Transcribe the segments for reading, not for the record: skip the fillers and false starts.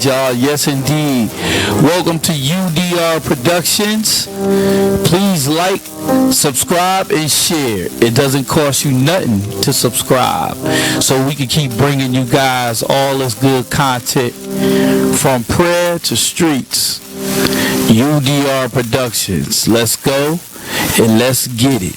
indeed, y'all. Yes, indeed. Welcome to UDR Productions. Please like, subscribe, and share. It doesn't cost you nothing to subscribe, so we can keep bringing you guys all this good content from prayer to streets. UDR Productions. Let's go and let's get it.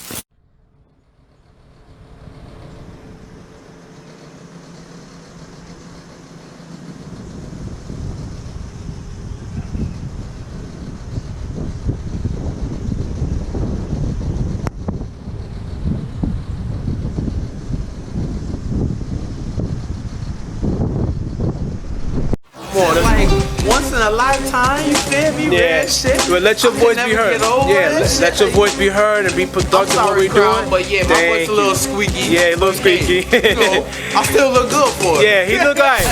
Like once in a lifetime, you feel me? Yeah, shit. but let your voice be heard. Yeah, let your voice be heard and be productive what we're doing. But yeah, my voice a little squeaky. Yeah, a little squeaky. You know, I still look good for it. Yeah, he look like.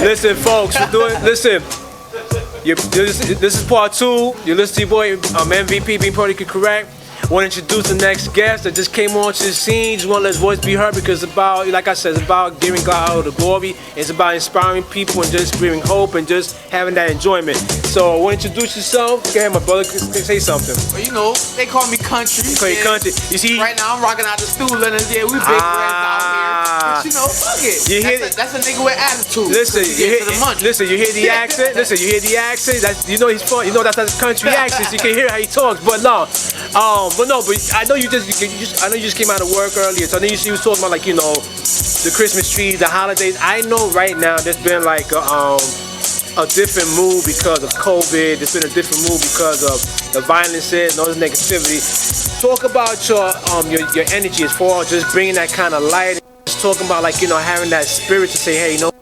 Listen, folks, we're doing. Listen, this is part 2. You listen to your boy MVP being politically correct. Want to introduce the next guest that just came onto the scene. Just want to let his voice be heard because it's about, like I said, it's about giving God all the glory. It's about inspiring people and just bringing hope and just having that enjoyment. So, want to introduce yourself? Go ahead, my brother. Say something. Well, you know, they call me country. They call you country. You see? Right now, I'm rocking out the stool and yeah, we big friends out here. But you know, fuck it. That's a nigga with attitude. Listen, you hear the accent. Listen, you hear the accent. You know he's from. You know that's a country accent. So you can hear how he talks. But no, but I know you just came out of work earlier, so I know you was talking about, like, you know, the Christmas trees, the holidays. I know right now there's been like a different mood because of COVID. There's been a different mood because of the violence and all this negativity. Talk about your energy as far as just bringing that kind of light. Just talking about, like, you know, having that spirit to say, hey, you know,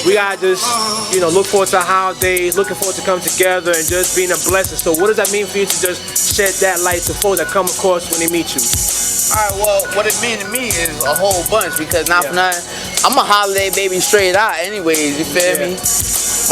we gotta just, you know, look forward to holidays, looking forward to come together and just being a blessing. So what does that mean for you to just shed that light to folks that come across when they meet you? Alright, well, what it means to me is a whole bunch because not for nothing, I'm a holiday baby straight out anyways, you feel me?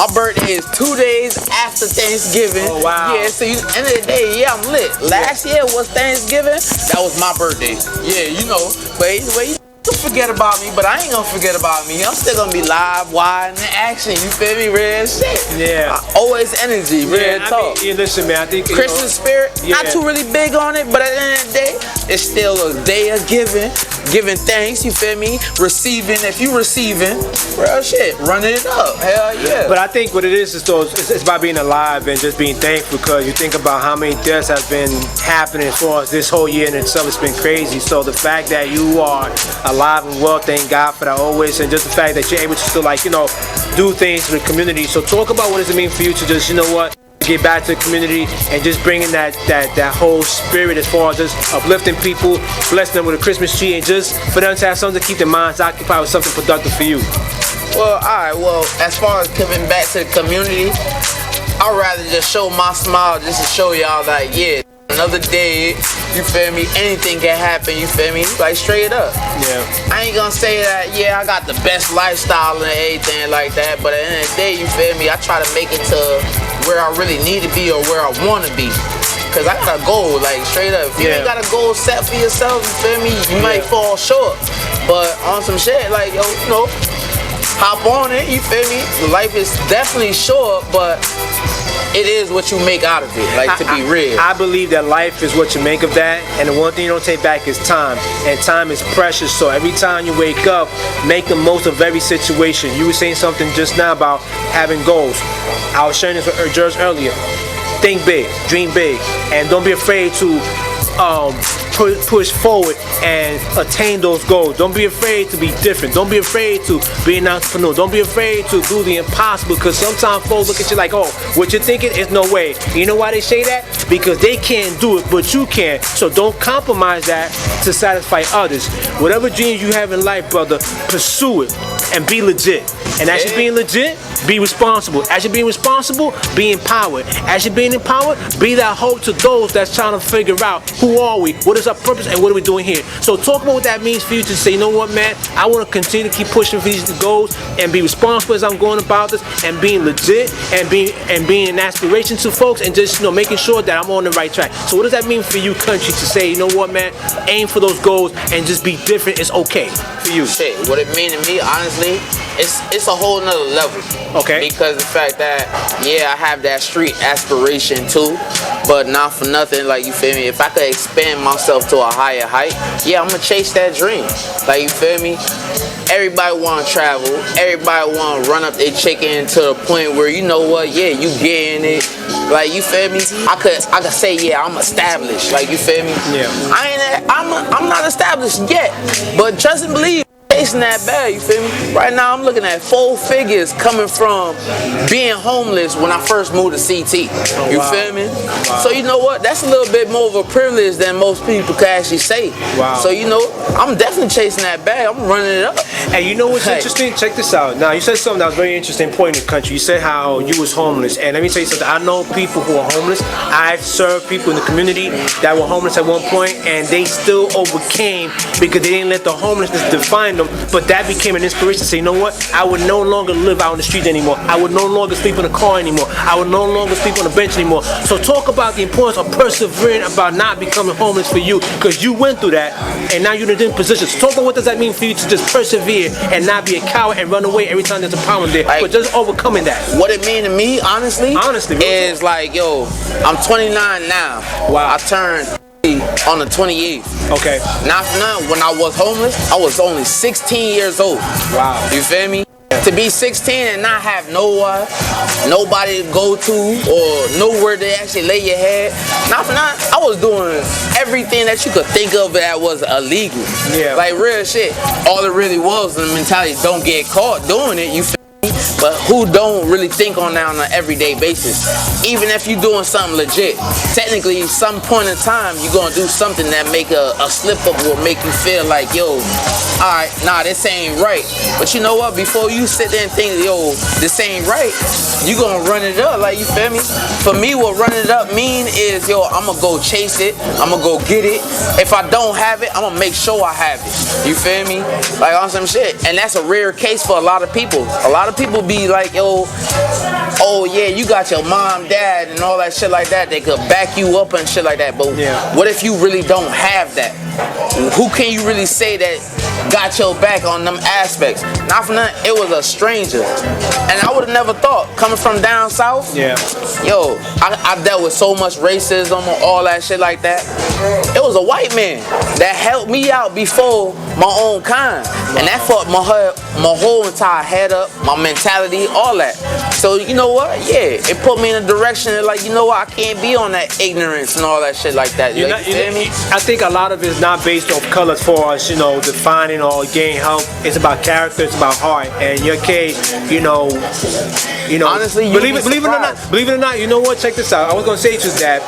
My birthday is 2 days after Thanksgiving. Oh, wow. Yeah, so end of the day, yeah, I'm lit. Last year was Thanksgiving, that was my birthday. Yeah, you know, but you don't forget about me, but I ain't gonna forget about me. I'm still gonna be live, wide, and in action. You feel me? Real shit. Yeah. Always energy, real talk. I mean, listen, man, I think Christmas spirit, not too really big on it, but at the end of the day, it's still a day of giving thanks, you feel me? Receiving, if you receiving, real shit, running it up, hell yeah. But I think what it is though, it's about being alive and just being thankful because you think about how many deaths have been happening as far as this whole year in itself. It's been crazy. So the fact that you are alive and well, thank God for that always, and just the fact that you're able to still, like, you know, do things for the community. So talk about what does it mean for you to just, you know what, get back to the community and just bringing that whole spirit as far as just uplifting people, blessing them with a Christmas tree, and just for them to have something to keep their minds occupied with something productive for you. Well, alright, well, as far as giving back to the community, I'd rather just show my smile just to show y'all that, yeah, another day, you feel me, anything can happen, you feel me, like straight up. Yeah. I ain't gonna say that, yeah, I got the best lifestyle and everything like that, but at the end of the day, you feel me, I try to make it to where I really need to be or where I wanna be. Cause I got a goal, like straight up. If you ain't got a goal set for yourself, you feel me, you might fall short. But on some shit, like, yo, you know, hop on it, you feel me? Life is definitely short, but it is what you make out of it, like, to be real. I believe that life is what you make of that, and the one thing you don't take back is time, and time is precious. So every time you wake up, make the most of every situation. You were saying something just now about having goals. I was sharing this with George earlier. Think big, dream big, and don't be afraid to push forward and attain those goals. Don't be afraid to be different. Don't be afraid to be an entrepreneur. Don't be afraid to do the impossible, because sometimes folks look at you like, oh, what you're thinking is no way. You know why they say that? Because they can't do it, but you can. So don't compromise that to satisfy others. Whatever dreams you have in life, brother, pursue it and be legit. And as you're being legit, be responsible. As you're being responsible, be empowered. As you're being empowered, be that hope to those that's trying to figure out who are we, what is our purpose, and what are we doing here. So talk about what that means for you to say, you know what, man, I want to continue to keep pushing for these goals and be responsible as I'm going about this, and being legit and being an aspiration to folks, and just, you know, making sure that I'm on the right track. So what does that mean for you, country, to say, you know what, man, aim for those goals and just be different. It's okay for you. Shit, what it mean to me, honestly, honestly, it's a whole nother level. Okay. Because the fact that, yeah, I have that street aspiration too, but not for nothing, like, you feel me? If I could expand myself to a higher height, yeah, I'm gonna chase that dream. Like, you feel me? Everybody wanna travel. Everybody wanna run up their chicken to the point where, you know what? Yeah, you getting it. Like, you feel me? I could say, yeah, I'm established. Like, you feel me? Yeah. I'm not established yet, but trust and believe. Chasing that bag, you feel me? Right now, I'm looking at 4 figures coming from being homeless when I first moved to CT. You feel me? Wow. So you know what? That's a little bit more of a privilege than most people can actually say. Wow. So you know, I'm definitely chasing that bag. I'm running it up. And you know what's interesting? Check this out. Now, you said something that was very interesting point in the country. You said how you was homeless. And let me tell you something. I know people who are homeless. I've served people in the community that were homeless at one point, and they still overcame because they didn't let the homelessness define them. But that became an inspiration to say, you know what? I would no longer live out on the street anymore. I would no longer sleep in a car anymore. I would no longer sleep on a bench anymore. So talk about the importance of persevering about not becoming homeless for you, because you went through that and now you're in a different position. So talk about what does that mean for you to just persevere and not be a coward and run away every time there's a problem there, but just overcoming that. What it mean to me, honestly, is like, yo, I'm 29 now. Wow. I turned on the 28th. Okay. Not for nothing, when I was homeless, I was only 16 years old. Wow. You feel me? To be 16 and not have nobody to go to or nowhere to actually lay your head. Not for nothing, I was doing everything that you could think of that was illegal. Yeah. Like real shit. All it really was the mentality, don't get caught doing it. You feel me? But who don't really think on that on an everyday basis? Even if you're doing something legit, technically, some point in time, you're gonna do something that make a slip up or make you feel like, yo, alright, nah, this ain't right. But you know what? Before you sit there and think, yo, this ain't right, you gonna run it up, like, you feel me? For me, what running it up mean is, yo, I'm gonna go chase it, I'm gonna go get it. If I don't have it, I'm gonna make sure I have it. You feel me? Like, on some shit. And that's a rare case for a lot of people. A lot of people be like, yo, oh yeah, you got your mom, dad, and all that shit like that. They could back you up and shit like that. But what if you really don't have that? Who can you really say that got your back on them aspects? Not for nothing, it was a stranger. And I would have never thought, coming from down south, yo, I dealt with so much racism and all that shit like that. It was a white man that helped me out before my own kind. And that fucked my whole entire head up, my mentality, all that. So you know what? Yeah, it put me in a direction that, like, you know what, I can't be on that ignorance and all that shit like that. You feel me? I think a lot of it is not based off color as far as, you know, defining or getting help. It's about character, it's about heart. And in your case, you know, honestly, believe it or not, you know what? Check this out. I was gonna say to you that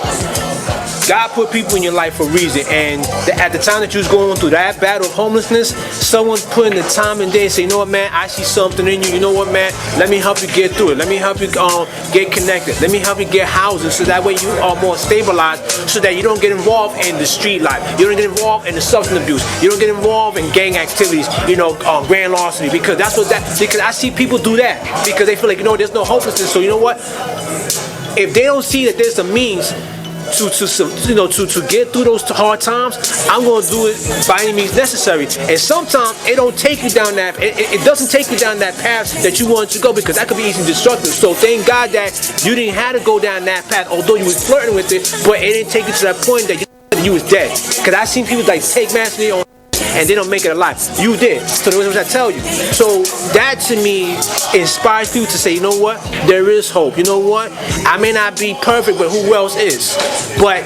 God put people in your life for a reason, and at the time that you was going through that battle of homelessness, someone's putting the time and day and say, you know what, man, I see something in you. You know what, man, let me help you get through it. Let me help you get connected. Let me help you get housing, so that way you are more stabilized, so that you don't get involved in the street life. You don't get involved in the substance abuse. You don't get involved in gang activities, grand larceny, because because I see people do that because they feel like, there's no hopelessness. So you know what? If they don't see that there's a means to get through those hard times, I'm going to do it by any means necessary. And sometimes it don't take you down that, it doesn't take you down that path that you want to go, because that could be easily destructive. So thank God that you didn't have to go down that path, although you was flirting with it, but it didn't take you to that point that you was dead. Because I've seen people like take mastery on and they don't make it alive. You did. So what I tell you. So that to me inspires people to say, you know what? There is hope. You know what? I may not be perfect, but who else is? But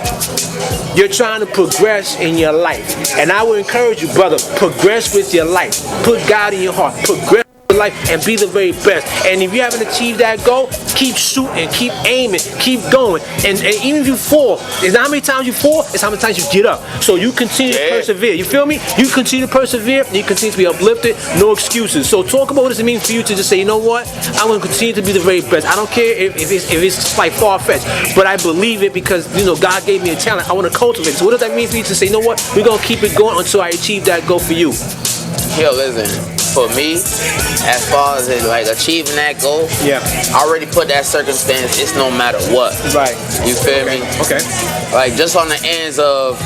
you're trying to progress in your life. And I would encourage you, brother, progress with your life. Put God in your heart. Progress life and be the very best. And if you haven't achieved that goal, keep shooting, keep aiming, keep going. And even if you fall, it's not how many times you fall, it's how many times you get up. So you continue to persevere. You feel me? You continue to persevere and you continue to be uplifted. No excuses. So talk about what does it mean for you to just say, you know what? I'm going to continue to be the very best. I don't care if it's like far-fetched, but I believe it because God gave me a talent. I want to cultivate it. So what does that mean for you to say, you know what? We're going to keep it going until I achieve that goal for you? Yo, listen. for me, as far as like achieving that goal, Yeah. I already put that circumstance. It's no matter what. Right. You feel me? Okay. Like just on the ends of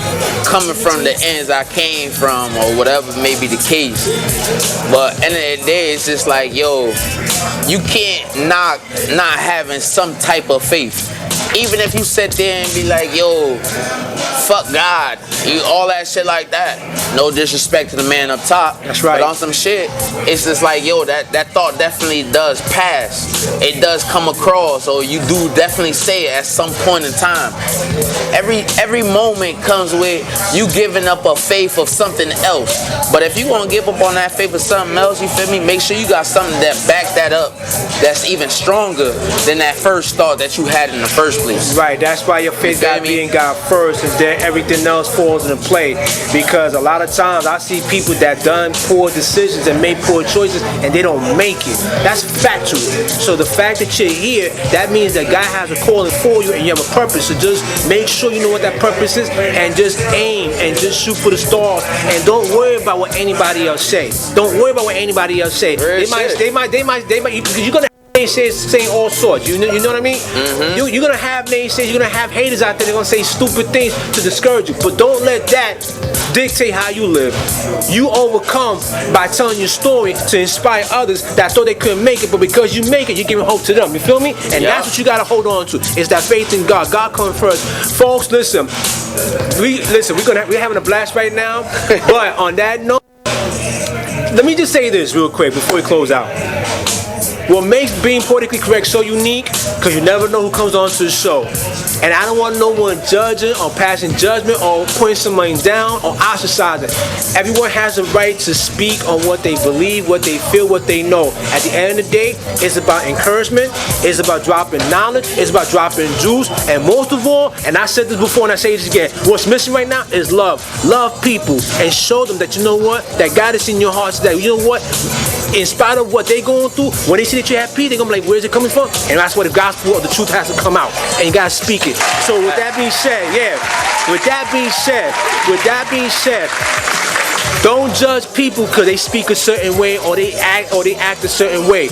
coming from the ends I came from, or whatever may be the case. But end of the day, it's just like, yo, you can't not having some type of faith. Even if you sit there and be like, yo, fuck God, all that shit like that. No disrespect to the man up top. That's right. But on some shit, it's just like, yo, that thought definitely does pass. It does come across, or you do definitely say it at some point in time. Every moment comes with you giving up a faith of something else. But if you gonna give up on that faith of something else, you feel me? Make sure you got something that back that up that's even stronger than that first thought that you had in the first place. Right, that's why your faith got to be in God first, and then everything else falls into play. Because a lot of times I see people that done poor decisions and made poor choices, and they don't make it. That's factual. So the fact that you're here, that means that God has a calling for you, and you have a purpose. So just make sure you know what that purpose is, and just aim and just shoot for the stars, and don't worry about what anybody else say. Don't worry about what anybody else say. They might. You're gonna naysayers saying all sorts. You know what I mean? Mm-hmm. You're gonna have naysayers. You're gonna have haters out there. They're gonna say stupid things to discourage you. But don't let that dictate how you live. You overcome by telling your story to inspire others that thought they couldn't make it, but because you make it, you're giving hope to them. You feel me? And that's what you gotta hold on to. Is that faith in God. God comes first. Folks, listen. We're having a blast right now. But on that note, let me just say this real quick before we close out. What makes being politically correct so unique, because you never know who comes onto the show. And I don't want no one judging or passing judgment or putting somebody down or ostracizing. Everyone has a right to speak on what they believe, what they feel, what they know. At the end of the day, it's about encouragement, it's about dropping knowledge, it's about dropping jewels, and most of all, and I said this before and I say this again, what's missing right now is love. Love people and show them that you know what, that God is in your heart today. You know what? In spite of what they're going through, when they see that you're happy, they're going to be like, where's it coming from? And that's where the gospel of the truth has to come out. And you got to speak it. So with that being said, don't judge people because they speak a certain way or they act a certain way.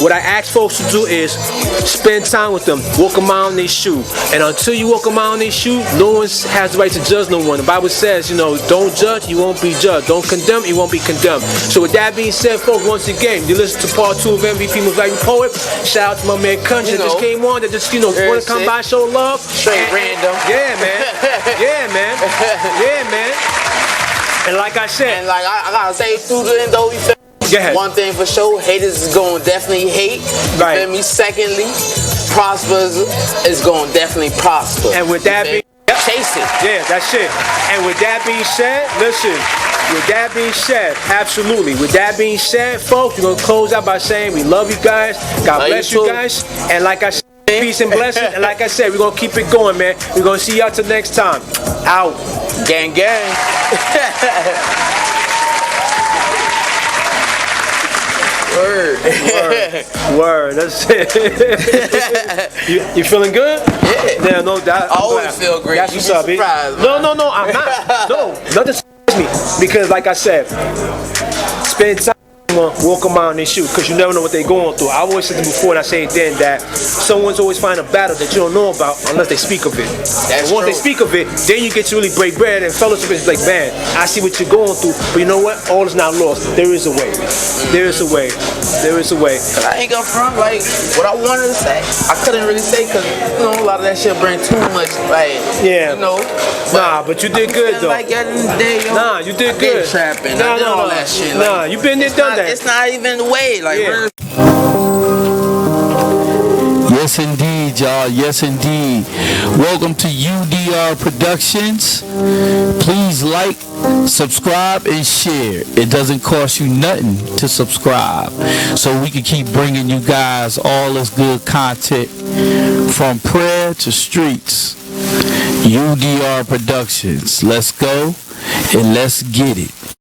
What I ask folks to do is spend time with them, walk them out in their shoe. And until you walk them out in their shoe, no one has the right to judge no one. The Bible says, don't judge, you won't be judged. Don't condemn, you won't be condemned. So with that being said, folks, once again, you listen to part 2 of MVP Most Valuable Poet. Shout out to my man Counrty that just came on, that just, want to come by, show love. Straight random. Yeah, man. Yeah, man. And like I said, and like I gotta say through the end though, you feel me? One thing for sure, haters is gonna definitely hate. You feel me? Secondly, prosperous is gonna definitely prosper. And with that being chase it. Yeah, that's it. And with that being said, listen. With that being said, absolutely. With that being said, folks, we're gonna close out by saying we love you guys. God bless you guys. And like I said, peace and blessings. And like I said, we're gonna keep it going, man. We're gonna see y'all till next time. Out. Gang, gang. Word. That's it. You feeling good? Yeah. Yeah, no doubt. I always feel great. That's what's up, surprised, No, I'm not. No, nothing surprised me. Because like I said, spend time. Walk them out in their shoe, because you never know what they're going through. I always said it before and I say it then that someone's always find a battle that you don't know about unless they speak of it. And once they speak of it, then you get to really break bread and fellowship. It's like, man, I see what you're going through, but you know what? All is not lost. There is a way. There is a way. There is a way. I ain't gonna front like what I wanted to say. I couldn't really say because a lot of that shit bring too much But you did good though. Like at the end of the day, you did good. Trapping. I did all that shit. You been there, done that. It's not even the way. Yes, indeed, y'all. Yes, indeed. Welcome to UDR Productions. Please like, subscribe, and share. It doesn't cost you nothing to subscribe, so we can keep bringing you guys all this good content from prayer to streets. UDR Productions. Let's go and let's get it.